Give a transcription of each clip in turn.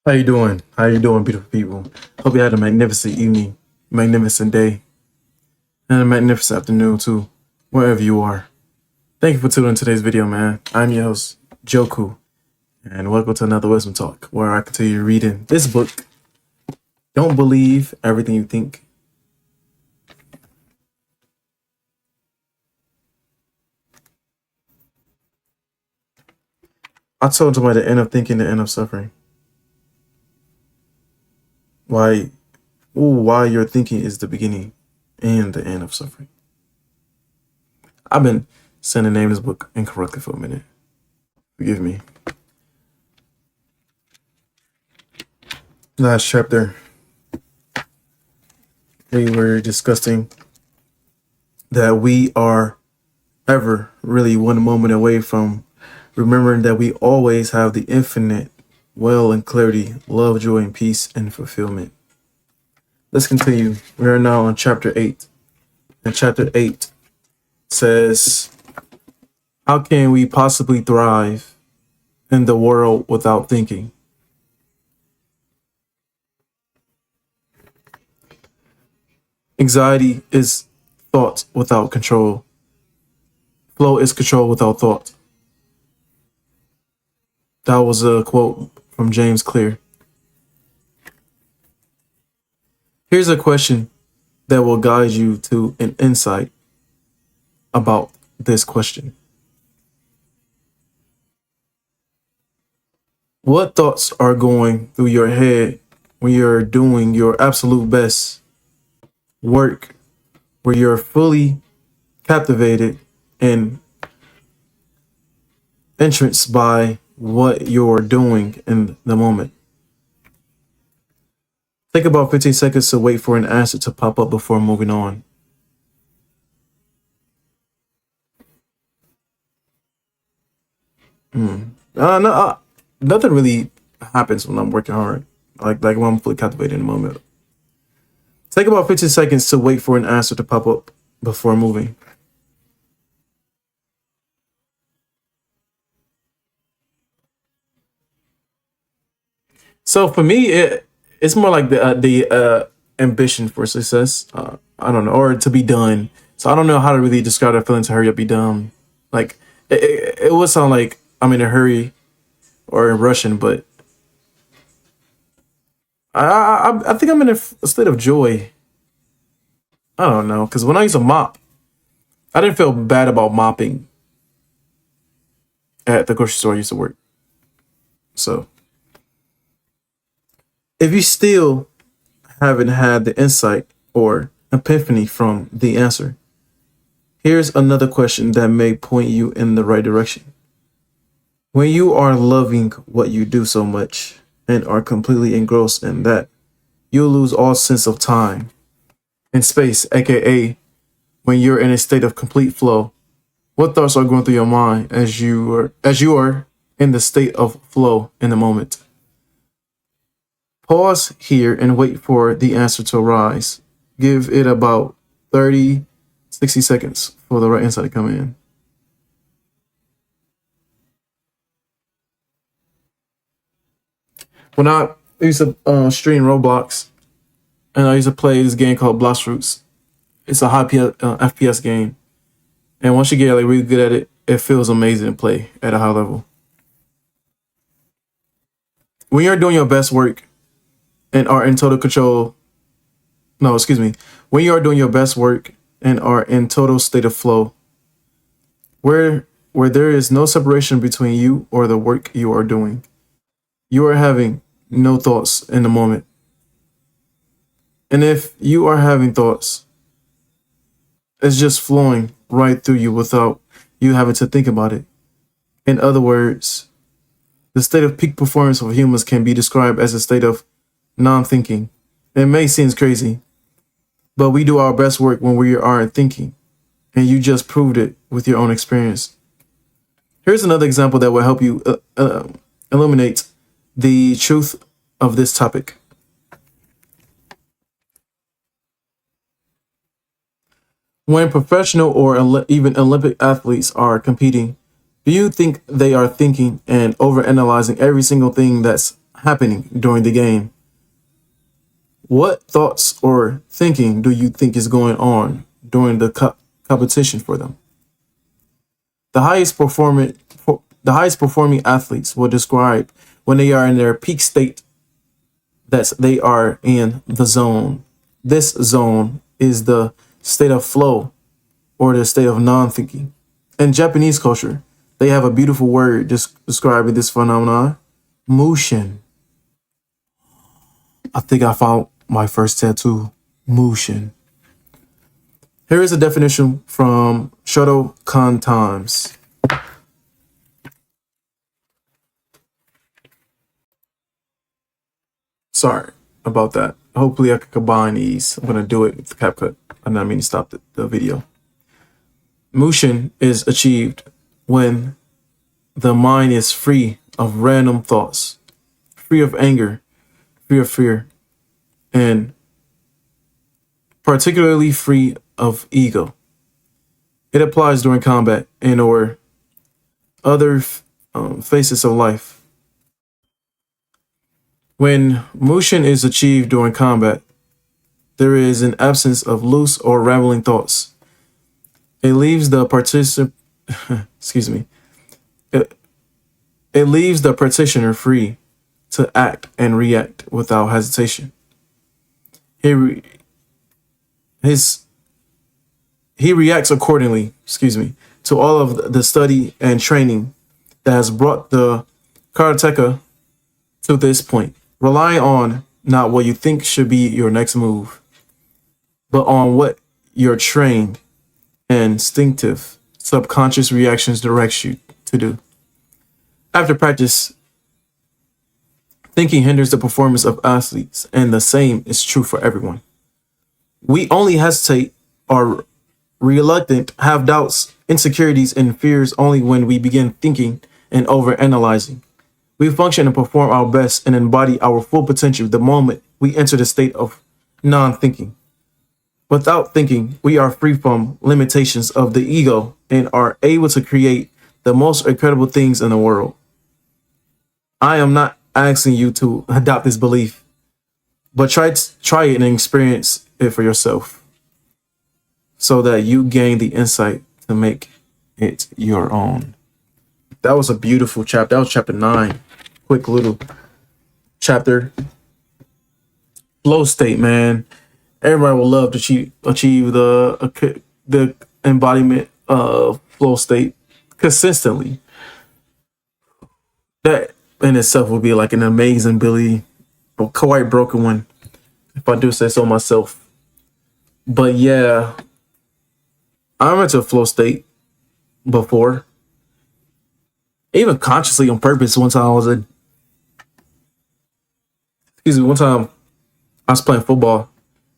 How you doing? How you doing, beautiful people? Hope you had a magnificent evening, magnificent day, and a magnificent afternoon too, wherever you are. Thank you for tuning in today's video, man. I'm your host, Joku, and welcome to another Wisdom Talk, where I continue reading this book, Don't Believe Everything You Think. I told you by the end of thinking, the end of suffering. Why your thinking is the beginning and the end of suffering. I've been saying the name of this book incorrectly for a minute. Forgive me. Last chapter, we were discussing that we are ever really one moment away from remembering that we always have the infinite well and clarity, love, joy, and peace and fulfillment. Let's continue. We are now on chapter 8. And chapter 8 says, how can we possibly thrive in the world without thinking? Anxiety is thought without control. Flow is control without thought. That was a quote from James Clear. Here's a question that will guide you to an insight about this question. What thoughts are going through your head when you're doing your absolute best work, where you're fully captivated and entranced by what you're doing in the moment? Take about 15 seconds to wait for an answer to pop up before moving on. Nothing really happens when I'm working hard, like when I'm fully captivated in the moment. Take about 15 seconds to wait for an answer to pop up before moving. So for me, it's more like the ambition for success. I don't know, or to be done. So I don't know how to really describe that feeling to hurry up, be done. Like it would sound like I'm in a hurry or in rushing, but I think I'm in a state of joy. I don't know, because when I used to mop, I didn't feel bad about mopping at the grocery store I used to work. So if you still haven't had the insight or epiphany from the answer, here's another question that may point you in the right direction. When you are loving what you do so much and are completely engrossed in that, you'll lose all sense of time and space, aka when you're in a state of complete flow. What thoughts are going through your mind as you are in the state of flow in the moment? Pause here and wait for the answer to arise. Give it about 30, 60 seconds for the right answer to come in. When I used to stream Roblox, and I used to play this game called Blast Fruits. It's a high FPS game, and once you get like really good at it, it feels amazing to play at a high level. When you're doing your best work and are in total control, no, excuse me, when you are doing your best work and are in total state of flow, where there is no separation between you or the work you are doing, you are having no thoughts in the moment. And if you are having thoughts, it's just flowing right through you without you having to think about it. In other words, the state of peak performance of humans can be described as a state of non-thinking. It may seem crazy, but we do our best work when we aren't thinking, and you just proved it with your own experience. Here's another example that will help you illuminate the truth of this topic. When professional or even Olympic athletes are competing, do you think they are thinking and overanalyzing every single thing that's happening during the game. What thoughts or thinking do you think is going on during the competition for them? The highest performing athletes will describe when they are in their peak state that they are in the zone. This zone is the state of flow or the state of non-thinking. In Japanese culture, they have a beautiful word describing this phenomenon: mushin. I think I found my first tattoo, mushin. Here is a definition from Shotokan Times. Sorry about that. Hopefully I can combine these. I'm going to do it with the CapCut. I'm not meaning to stop the video. Mushin is achieved when the mind is free of random thoughts, free of anger, free of fear, and particularly free of ego. It applies during combat and or other phases of life. When mushin is achieved during combat, there is an absence of loose or rambling thoughts. It leaves the It leaves the practitioner free to act and react without hesitation. He reacts accordingly, to all of the study and training that has brought the karateka to this point, relying on not what you think should be your next move, but on what your trained and instinctive subconscious reactions direct you to do. After practice, thinking hinders the performance of athletes, and the same is true for everyone. We only hesitate, are reluctant, have doubts, insecurities, and fears only when we begin thinking and overanalyzing. We function and perform our best and embody our full potential the moment we enter the state of non-thinking. Without thinking, we are free from limitations of the ego and are able to create the most incredible things in the world. I am not asking you to adopt this belief, but try it and experience it for yourself so that you gain the insight to make it your own. That was a beautiful chapter. That was chapter 9. Quick little chapter. Flow state, man. Everybody will love to achieve the embodiment of flow state consistently. That in itself would be like an amazing ability, but quite broken one, if I do say so myself. But yeah, I went to a flow state before, even consciously on purpose. One time I was playing football,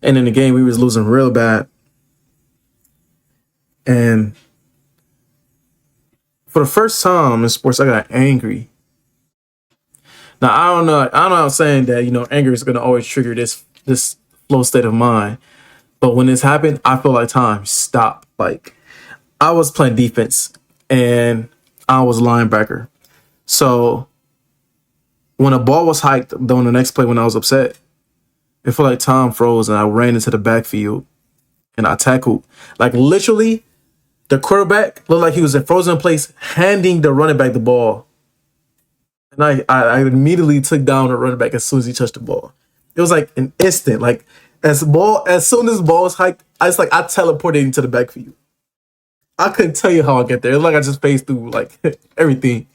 and in the game we was losing real bad, and for the first time in sports, I got angry. Now I don't know. I'm saying that anger is gonna always trigger this flow state of mind, but when this happened, I feel like time stopped. Like I was playing defense and I was linebacker, so when a ball was hiked on the next play, when I was upset, it felt like time froze and I ran into the backfield and I tackled. Like literally, the quarterback looked like he was in frozen place, handing the running back the ball. And I immediately took down the running back as soon as he touched the ball. It was like an instant. Like as soon as the ball was hiked, I teleported into the backfield. I couldn't tell you how I get there. It was like I just phased through like everything.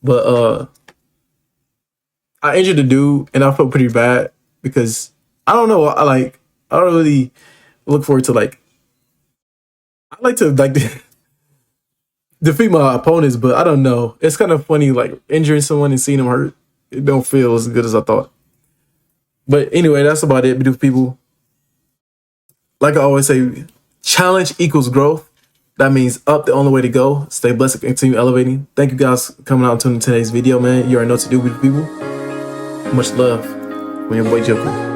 But I injured the dude and I felt pretty bad because I don't know. I don't really look forward to I like to defeat my opponents, but I don't know. It's kind of funny, like injuring someone and seeing them hurt. It don't feel as good as I thought. But anyway, that's about it, beautiful people. Like I always say, challenge equals growth. That means up, the only way to go. Stay blessed and continue elevating. Thank you guys for coming out and tuning in today's video, man. You already know what to do, beautiful people. Much love. When your boy Joker.